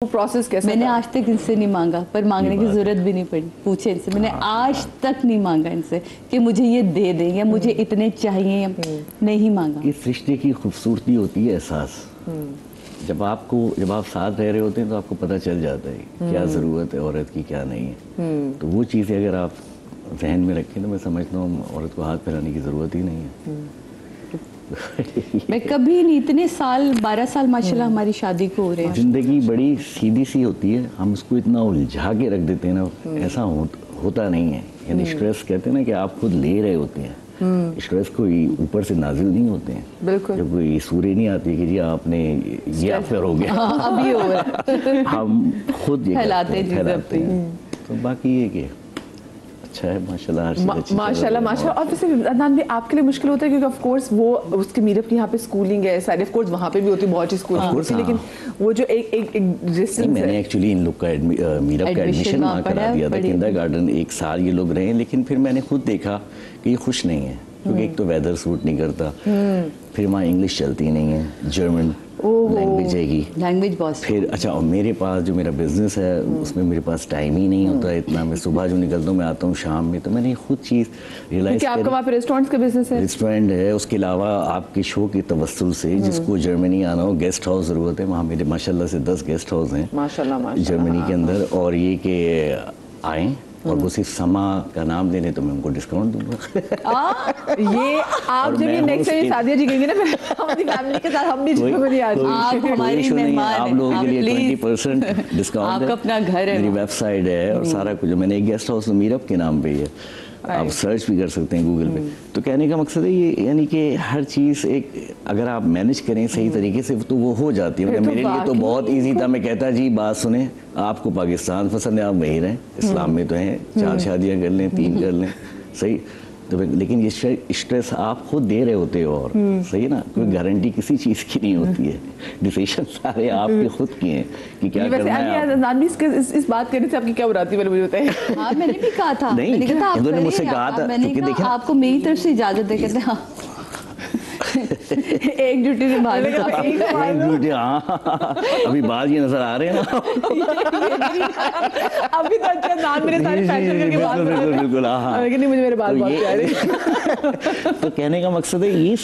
Process कैसा मैंने था? आज तक इनसे नहीं मांगा, पर मांगने की जरूरत भी नहीं पड़ी। पूछे इनसे, मैंने आज तक नहीं मांगा इनसे कि मुझे ये दे दें या मुझे इतने चाहिए या नहीं मांगा। इस रिश्ते की खूबसूरती होती है एहसास। जब आप साथ रह रहे होते हैं तो आपको पता चल जाता है क्या ज़रूरत है औरत की, क्या नहीं है। तो वो चीज़ें अगर आप जहन में रखें तो मैं समझता हूँ औरत को हाथ फैलाने की ज़रूरत ही नहीं है। मैं कभी नहीं, इतने साल 12 साल माशाल्लाह हमारी शादी को हो रहे हैं। ज़िंदगी बड़ी सीधी सी होती है, हम उसको इतना उलझा के रख देते हैं ना, ऐसा होता नहीं है। यानी स्ट्रेस कहते हैं ना कि आप खुद ले रहे होते हैं, स्ट्रेस कोई ऊपर से नाजिल नहीं होते हैं। बिल्कुल। जब कोई सूर्य नहीं आती कि जी आपने ये आप पर हो गया, अभी हो रहा है। हम खुद ये फैलाते हैं। तो बाकी ये कि अच्छा है माशाल्लाह। माशाल्लाह। और वैसे अदनान भी आपके लिए मुश्किल होता है क्योंकि ऑफ कोर्स वो उसके मीरअप की यहाँ पे स्कूलिंग है सारी, ऑफ कोर्स वहाँ पे भी होती है बहुत सी स्कूल, लेकिन वो जो एक डिस्टेंस है। मैंने एक्चुअली इन लोग का मीरअप का एडमिशन वहाँ करा दिया था, किंडरगार्टन 1 साल ये लोग रहे, लेकिन फिर मैंने खुद देखा कि ये खुश नहीं है क्योंकि एक तो वेदर सूट नहीं करता, फिर वहाँ इंग्लिश चलती नहीं है, जर्मन लैंग्वेज है, लैंग्वेज बहुत। फिर अच्छा, और मेरे पास जो मेरा बिजनेस है उसमें मेरे पास टाइम ही नहीं होता है इतना। मैं सुबह जो निकलता हूँ मैं आता हूँ शाम में, तो मैंने खुद चीज़ रियलाइज की। आपका वहाँ पे रेस्टोरेंट्स का बिजनेस है? रेस्टोरेंट है, उसके अलावा आपके शो की तवस्सुल से जिसको जर्मनी आना हो, गेस्ट हाउस ज़रूरत है, वहाँ मेरे माशाल्लाह से 10 गेस्ट हाउस हैं माशाल्लाह जर्मनी के अंदर। और ये कि आएँ और वो सिर्फ समा का नाम देने तो मैं उनको डिस्काउंट दूंगा। ये आप जब ये नेक्स्ट टाइम सादिया जी कहेंगे ना फिर हमारी फैमिली के साथ हम भी जर्मनी आ जाएंगे। आप हमारी मेहमान हैं, आप लोगों के लिए 20% डिस्काउंट है। आपका अपना घर है, मेरी वेबसाइट है और सारा कुछ। मैंने एक गेस्ट हाउस मीरअप के नाम पे है, आप सर्च भी कर सकते हैं गूगल पे। तो कहने का मकसद है ये, यानी कि हर चीज़ एक अगर आप मैनेज करें सही तरीके से तो वो हो जाती है। मेरे लिए तो बहुत इजी था, मैं कहता जी बात सुने, आपको पाकिस्तान पसंद है आप वहीं रहें, इस्लाम में तो हैं 4 शादियाँ कर लें, 3 कर लें, सही। तो लेकिन ये स्ट्रेस आप खुद दे रहे होते हो और सही ना, कोई गारंटी किसी चीज़ की नहीं होती है, डिसीजन सारे आपके खुद के हैं कि क्या करना है। इस बात करने से आपकी क्या बुराती है मुझे बताइए? हाँ मैंने भी कहा था, नहीं इन्होंने मुझसे कहा था, मैंने कहा आपको मेरी तरफ से इजाजत है, कहते हाँ एक ड्यूटी से बाहर एक ड्यूटी। हाँ अभी बाज ये नजर आ रहे हैं ना। अभी तो अच्छा नाम मेरे सारे फैशन करके बात बिल्कुल हाँ, लेकिन नहीं मुझे मेरे बाल बहुत प्यारे। तो कहने का मकसद है ये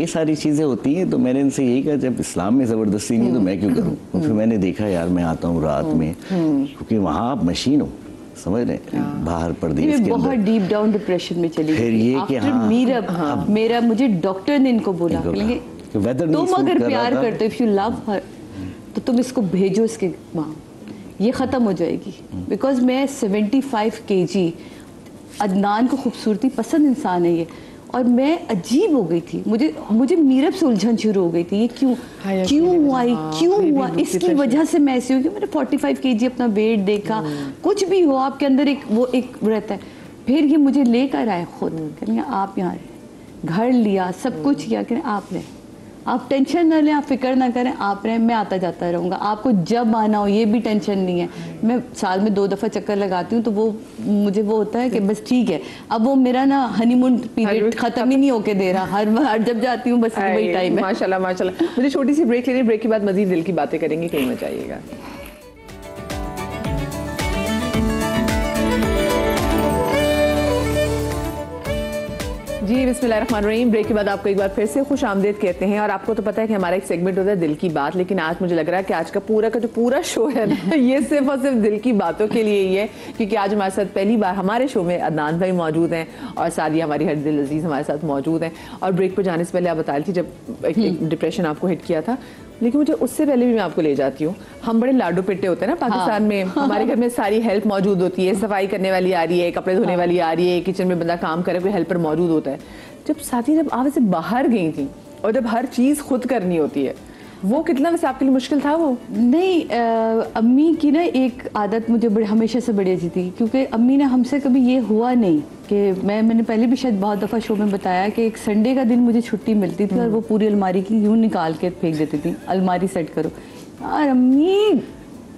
सारी चीजें होती हैं। तो मैंने इनसे यही कहा जब इस्लाम में जबरदस्ती नहीं तो मैं क्यों करूँ। तो फिर मैंने देखा यार मैं आता हूँ रात में, क्योंकि वहाँ आप मशीन हो, समझ रहे बाहर परदेश के अंदर बहुत डीप डाउन डिप्रेशन में चली। फिर ये कि हाँ मेरा मुझे डॉक्टर ने इनको बोला तुम अगर प्यार करते हो, इफ यू लव हर, तो तुम इसको भेजो इसके वहाँ, ये ख़त्म हो जाएगी। बिकॉज मैं 75 kg, अदनान को खूबसूरती पसंद इंसान है ये, और मैं अजीब हो गई थी, मुझे मीरअप से उलझन शुरू हो गई थी। ये क्यों हुआ इसकी वजह से मैं ऐसी हूँ कि मैंने 45 kg अपना वेट देखा। कुछ भी हो आपके अंदर एक रहता है। फिर ये मुझे लेकर आए खुद, कहेंगे आप यहाँ घर लिया, सब कुछ किया, कहें आप रहें, आप टेंशन ना लें, आप फिक्र ना करें, आप रहें, मैं आता जाता रहूँगा, आपको जब आना हो ये भी टेंशन नहीं है। मैं साल में 2 दफ़ा चक्कर लगाती हूँ, तो मुझे वो होता है कि बस ठीक है। अब वो मेरा ना हनीमून पीरियड ख़त्म ही नहीं होके दे रहा, हर बार जब जाती हूँ बस वही टाइम है। माशाल्लाह। मुझे छोटी सी ब्रेक लेनी, ब्रेक के बाद मज़ीद दिल की बातें करेंगे, कहीं मत जाइएगा। जी बिस्मिल्लाहिर्रहमानिर्रहीम। ब्रेक के बाद आपको एक बार फिर से खुश आमदीद कहते हैं। और आपको तो पता है कि हमारा एक सेगमेंट होता है दिल की बात, लेकिन आज मुझे लग रहा है कि आज का जो पूरा शो है ना, ये सिर्फ और सिर्फ दिल की बातों के लिए ही है, क्योंकि आज हमारे साथ पहली बार हमारे शो में अदनान भाई मौजूद हैं और सादिया हमारी हर दिल अजीज़ हमारे साथ मौजूद हैं। और ब्रेक पर जाने से पहले आप बता रही थी जब एक डिप्रेशन आपको हिट किया था, लेकिन मुझे उससे पहले भी मैं आपको ले जाती हूँ। हम बड़े लाडो पिट्टे होते हैं ना पाकिस्तान में, हमारे घर में सारी हेल्प मौजूद होती है, सफाई करने वाली आ रही है, कपड़े धोने वाली आ रही है, किचन में बंदा काम करे, कोई हेल्पर मौजूद होता है। जब आप ऐसे बाहर गई थी और जब हर चीज़ खुद करनी होती है, वो कितना वैसे आपके लिए मुश्किल था? वो नहीं, अम्मी की ना एक आदत मुझे हमेशा से बड़ी अच्छी थी, क्योंकि अम्मी ने हमसे कभी ये हुआ नहीं कि मैंने पहले भी शायद बहुत दफ़ा शो में बताया कि एक संडे का दिन मुझे छुट्टी मिलती थी और वो पूरी अलमारी की यूँ निकाल के फेंक देती थी, अलमारी सेट करो। यार अम्मी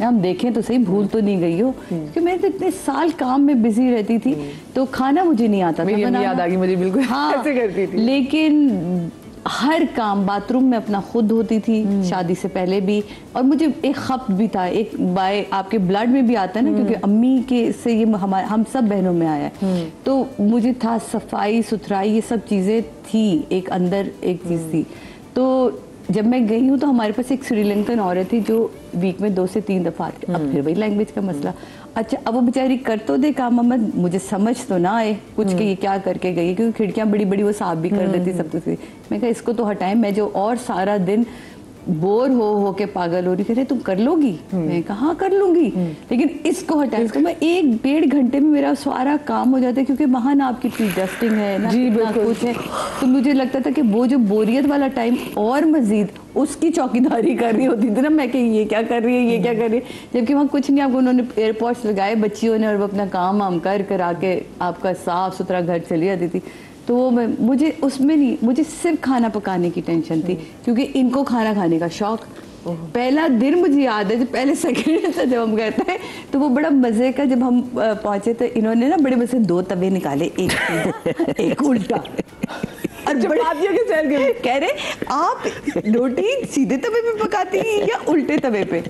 हम देखें तो सही, भूल तो नहीं गई हो, क्योंकि मैं तो इतने साल काम में बिजी रहती थी, तो खाना मुझे नहीं आता था। याद आ गई मुझे, बिल्कुल हाँ, ऐसे करती थी। लेकिन हर काम बाथरूम में अपना खुद होती थी, शादी से पहले भी। और मुझे एक खप्त भी था, एक बाय आपके ब्लड में भी आता है ना, क्योंकि अम्मी के से ये हम सब बहनों में आया है। तो मुझे था सफाई सुथराई, ये सब चीज़ें थी, एक अंदर एक चीज़ थी। तो जब मैं गई हूँ तो हमारे पास एक श्रीलंकन औरत थी जो वीक में 2 से 3 दफ़ा आती। अब फिर वही लैंग्वेज का मसला। अच्छा, अब वो बेचारी कर तो दे काम, अमद मुझे समझ तो ना आए कुछ कि ये क्या करके गई, क्योंकि खिड़कियाँ बड़ी बड़ी वो साफ भी कर देती सब कुछ। मैं कहा इसको तो हटाएं, मैं जो और सारा दिन बोर हो के पागल हो रही, कह रहे तुम कर लोगी? मैं कहा हाँ कर लूंगी, लेकिन इसको हटाएं। तो मैं 1-1.5 घंटे में मेरा सारा काम हो जाता है, क्योंकि वहाँ ना आपकी इतनी डस्टिंग है ना कुछ है। तो मुझे लगता था कि वो जो बोरियत वाला टाइम और मजीद उसकी चौकीदारी कर रही होती थी ना मैं, कि ये क्या कर रही है, ये क्या कर रही है, जबकि वहाँ कुछ नहीं। आपको उन्होंने एयरपोर्ट्स लगाए बच्चियों ने, और वो अपना काम वाम कर आके आपका साफ सुथरा घर चली जाती थी। तो वो मुझे उसमें नहीं, मुझे सिर्फ खाना पकाने की टेंशन थी, क्योंकि इनको खाना खाने का शौक। पहला दिन मुझे याद है, जब पहले सेकंड था जब हम गए थे, तो वो बड़ा मजे का, जब हम पहुंचे तो इन्होंने ना बड़े मजे 2 तवे निकाले, एक उल्टा और चपातियों के चल गए। कह रहे आप रोटी सीधे तवे पे पकाती हैं या उल्टे तवे पे?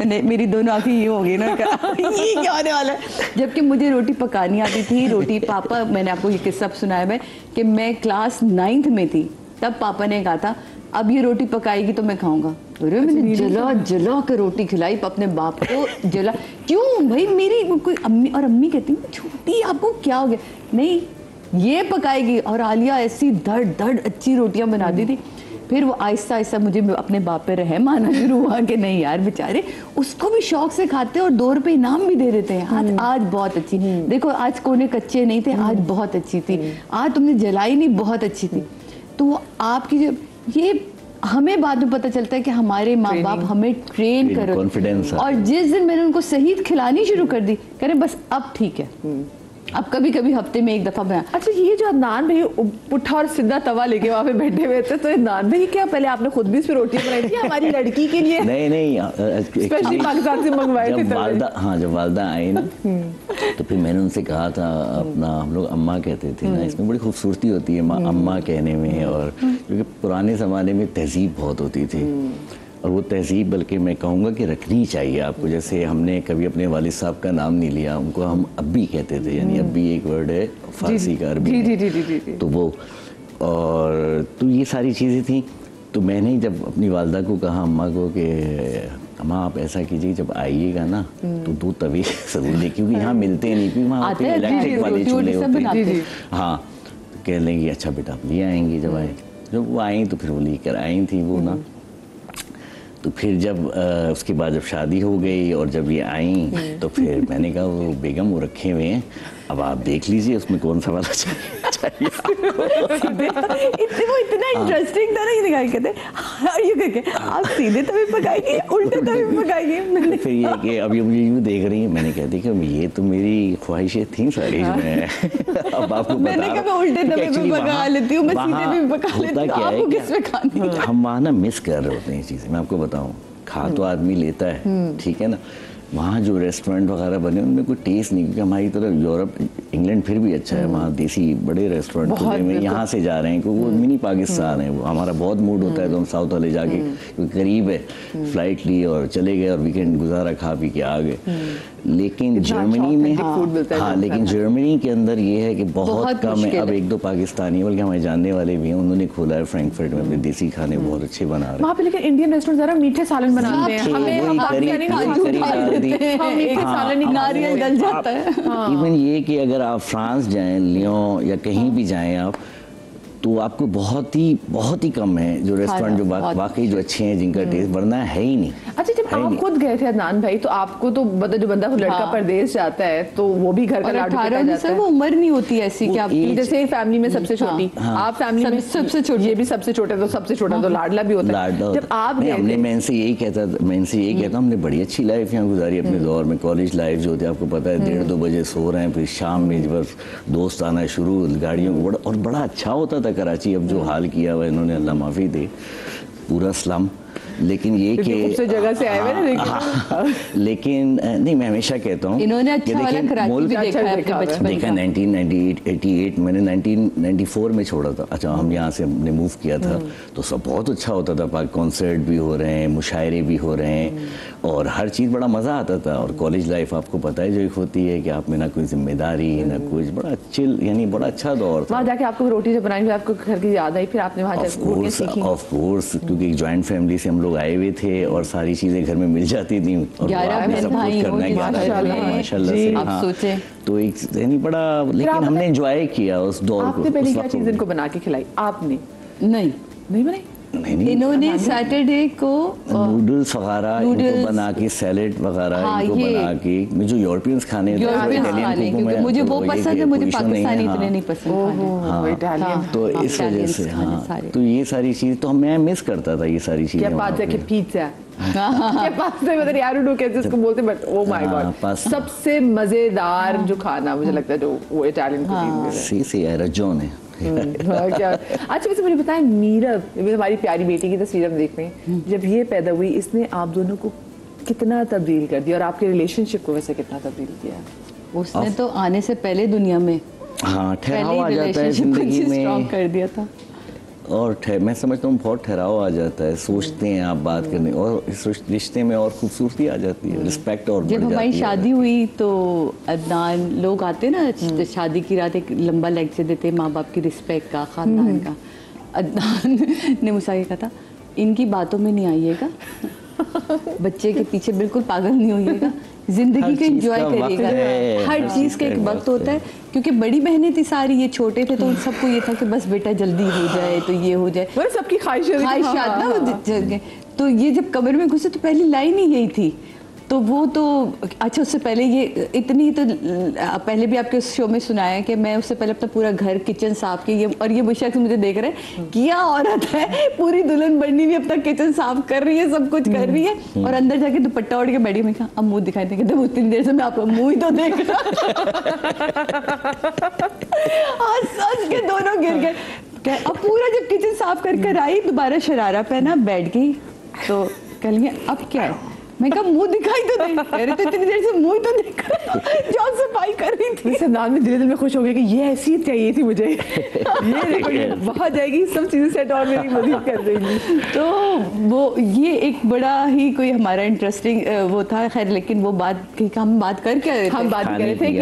नहीं, मेरी दोनों आंखें ये हो गई ना, ये क्या होने वाला है। जबकि मुझे रोटी पकानी आती थी। रोटी पापा, मैंने आपको ये किस्सा सुनाया मैं, कि मैं क्लास 9th में थी, तब पापा ने कहा था अब ये रोटी पकाएगी तो मैं खाऊंगा। अरे मैंने जला के रोटी खिलाई अपने बाप को, जला। क्यों भाई, मेरी कोई अम्मी, और अम्मी कहती छोटी आपको क्या हो गया? नहीं, ये पकाएगी। और आलिया ऐसी धड़ अच्छी रोटियां बनाती थी। फिर वो आहिस्ता आहिस्ता मुझे अपने बाप पे रहम आना शुरू हुआ कि नहीं यार, बेचारे उसको भी शौक से खाते और 2 रुपए इनाम भी दे देते हैं। आज बहुत अच्छी, देखो आज कोने कच्चे नहीं थे, आज बहुत अच्छी थी। आज तुमने जलाई नहीं, बहुत अच्छी थी। तो वो आपकी जो ये हमें बाद में पता चलता है कि हमारे माँ बाप हमें ट्रेन करो, कॉन्फिडेंस। और जिस दिन मैंने उनको सही खिलानी शुरू कर दी, कह रहे बस अब ठीक है, अब कभी कभी हफ्ते में 1 दफा बना। अच्छा, ये जो अदनान भाई पुट्ठा और सीधा तवा लेके वहाँ पे बैठे हुए थे, तो अदनान भाई क्या पहले आपने खुद भी इस पे रोटी बनाई थी हमारी लड़की के लिए? नहीं, स्पेशली पाकिस्तान से मंगवाए थे वालदा। हाँ, जब वालदा आई ना तो फिर मैंने उनसे कहा था, अपना हम लोग अम्मा कहते थे ना, इसमें बड़ी खूबसूरती होती है अम्मा कहने में, और क्योंकि पुराने ज़माने में तहजीब बहुत होती थी, और वो तहजीब बल्कि मैं कहूँगा कि रखनी चाहिए आपको। जैसे हमने कभी अपने वालिद साहब का नाम नहीं लिया, उनको हम अब्बी कहते थे, यानी अब्बी एक वर्ड है फारसी का, अरबी में, तो वो, और तो ये सारी चीज़ें थी। तो मैंने जब अपनी वालदा को कहा, अम्मा को, कि अम्मा आप ऐसा कीजिए जब आइएगा ना तो 2 तवे ज़रूर ले, क्योंकि यहाँ मिलते नहीं, क्योंकि वहाँ पे इलेक्ट्रिक वाले चूल्हे होते हैं। हाँ, तो कह लेंगे अच्छा बेटा आप ले आएंगी। जब वो आई तो फिर वो लेकर आई थी वो ना। तो फिर जब उसके बाद जब शादी हो गई और जब ये आई, तो फिर मैंने कहा वो बेगम वो रखे हुए हैं, अब आप देख लीजिए उसमें कौन सा वाला चाहिए वो इतना इंटरेस्टिंग था ना, ये निकाल कहते ये करके आप सीधे तवे पकाएंगे उल्टे तवे पकाएंगे। मैंने फिर ये कि अब ये मुझे यूँ देख रही है, मैंने कह दी कि ये तो मेरी ख्वाहिशें थी सारी में। अब आपको मैंने कहा उल्टे तवे पे पका लेती हूँ, मैं सीधे पे पका लेती हूँ, आपको किस पे खानी है? हम वहाँ ना मिस कर रहे होते हैं ये चीज़ें। मैं आपको बताऊँ, खा तो आदमी लेता है, ठीक है ना, वहाँ जो रेस्टोरेंट वगैरह बने उनमें कोई टेस्ट नहीं, क्योंकि हमारी तरफ यूरोप इंग्लैंड फिर भी अच्छा है, वहाँ देसी बड़े रेस्टोरेंट खुले में यहाँ से जा रहे हैं, क्योंकि वो मिनी पाकिस्तान है। वो हमारा बहुत मूड होता है तो हम साउथ वाले जाके, क्योंकि करीब है, फ्लाइट ली और चले गए और वीकेंड गुजारा, खा पी के आ गए। लेकिन जर्मनी में, हाँ, लेकिन जर्मनी के अंदर ये है कि बहुत कम है। अब 1-2 पाकिस्तानी, बल्कि हमारे जानने वाले भी हैं, उन्होंने खोला है फ्रैंकफर्ट में, अपने देसी खाने बहुत अच्छे बना रहे हैं वहाँ पे। लेकिन इंडियन रेस्टोरेंट जरा मीठे सालन बनाते हैं, नारियल डल जाता है। इवन ये कि अगर आप फ्रांस जाएं, लियोन या कहीं भी जाएं आप, तो आपको बहुत ही कम है जो रेस्टोरेंट जो वाकई जो अच्छे हैं, जिनका टेस्ट, वरना है ही नहीं। अच्छा, जब आप खुद गए थे अदनान भाई, तो आपको तो जो बंदा लड़का परदेश जाता है तो वो भी घर का लाडू खाया जाता है। वो उम्र नहीं होती ऐसी कि आप, जैसे फैमिली में सबसे छोटी, आप फैमिली में सबसे छोटी, ये भी सबसे छोटे, तो सबसे छोटा तो लाडला भी होता है। जब आप गए, मैं इनसे यही कहता, हमने बड़ी अच्छी लाइफ यहाँ गुजारी अपने दौर में। कॉलेज लाइफ जो होती है आपको पता है, 1:30-2 बजे सो रहे हैं, फिर शाम में बस दोस्त आना शुरू, गाड़ियों को, और बड़ा अच्छा होता था कराची। अब जो हाल किया हुआ इन्होंने, अल्लाह माफ़ी दे, पूरा स्लम। लेकिन ये कि खूबसूरत जगह से आए हुए ना, लेकिन नहीं, मैं हमेशा कहता हूँ इन्होंने अच्छा वाला कराची भी देखा है अपने बचपन देखा। का। 1988 मैंने 1994 में छोड़ा था। अच्छा, हम यहाँ से हमने मूव किया था, तो सब बहुत अच्छा होता था। कॉन्सर्ट भी हो रहे हैं, मुशायरे भी हो रहे हैं, और हर चीज़ बड़ा मज़ा आता था। और कॉलेज लाइफ आपको पता है जो एक होती है कि आप में ना कोई जिम्मेदारी ना कुछ, बड़ा चिल, यानी बड़ा अच्छा दौर था। वहाँ जाके आपको रोटी जब बनानी, आपको घर की याद आई, फिर आपने वहाँ जाके सीखी? ऑफ कोर्स, क्योंकि एक जॉइंट फैमिली से हम लोग आए हुए थे और सारी चीज़ें घर में मिल जाती थी। 11 बहन भाई माशाल्लाह से, आप सोचें। तो एक यानी बड़ा, लेकिन हमने एंजॉय किया उस दौर को। आपने पहले क्या चीज़ इनको बना के खिलाई? आपने नहीं बनाई? नहीं, इन्होंने सैटरडे को नूडल्स वगैरह इनको बना के, सैलेड वगैरह इनको बना के, जो यूरोपियंस खाने, मुझे वो पसंद है, मुझे पाकिस्तानी इतने नहीं पसंद। तो इस वजह से तो ये सारी चीज़ तो मैं मिस करता था, ये सारी चीज़ें। पिज़्ज़ा जिसको बोलते, बट ओह माय गॉड, सबसे मजेदार जो खाना मुझे लगता है जो वो इटालियन कुजीन है, रजोन है। क्या अच्छा, वैसे मुझे बताएं, मीरब, हमारी प्यारी बेटी की तस्वीर हम देख रहे हैं, जब ये पैदा हुई इसने आप दोनों को कितना तब्दील कर दिया, और आपके रिलेशनशिप को वैसे कितना तब्दील किया? उसने तो आने से पहले दुनिया में ठहराव आ जाता है जिंदगी में, कर दिया था। और मैं समझता हूँ बहुत ठहराव आ जाता है, सोचते हैं आप बात करने, और इस रिश्ते में और खूबसूरती आ जाती है, रिस्पेक्ट और जब हमारी शादी हुई तो अदनान, लोग आते ना शादी की रात, एक लंबा लेक्चर देते माँ बाप की रिस्पेक्ट का, खानदान का। अदनान ने मुझसे कहा था, इनकी बातों में नहीं आइएगा, बच्चे के पीछे बिल्कुल पागल नहीं होइएगा, जिंदगी को एंजॉय करिएगा। हर चीज़ का एक वक्त होता है, क्योंकि बड़ी बहनें थी सारी, ये छोटे थे, तो उन सबको ये था कि बस बेटा जल्दी हो जाए, तो ये हो जाए, सबकी ख्वाहिशात ना। तो ये जब कब्र में घुसे तो पहली लाइन ही यही थी। तो वो तो अच्छा, उससे पहले ये इतनी तो पहले भी आपके उस शो में सुनाया कि मैं उससे पहले अपना पूरा घर, किचन साफ की, ये और ये मुशक मुझे देख रहे हैं, क्या औरत है, पूरी दुल्हन बननी भी अपना किचन साफ कर रही है, सब कुछ कर रही है, और अंदर जाके दुपट्टा ओढ़ के बैठी। मैं कहा अब मुंह दिखाई देंगे, तो उतनी देर से मैं आपका मुंह ही तो देख रहा। हंस के दोनों गिर गए। अब पूरा जब किचन साफ कर कर आई, दोबारा शरारा पहना, बैठ गई, तो कह लिया अब क्या है? मैं कहा मुंह दिखाई तो दे, अरे तो इतनी देर से मुंह तो देख जो सफाई कर रही थी। इस अंदाज में दिल में खुश हो गया कि ये ऐसी चाहिए थी मुझे, ये देखो ये वहाँ जाएगी, सब चीजें सेट और मेरी मदद कर देंगी। तो वो ये एक बड़ा ही कोई हमारा इंटरेस्टिंग वो था। खैर, लेकिन वो बात हम बात कर रहे थे कि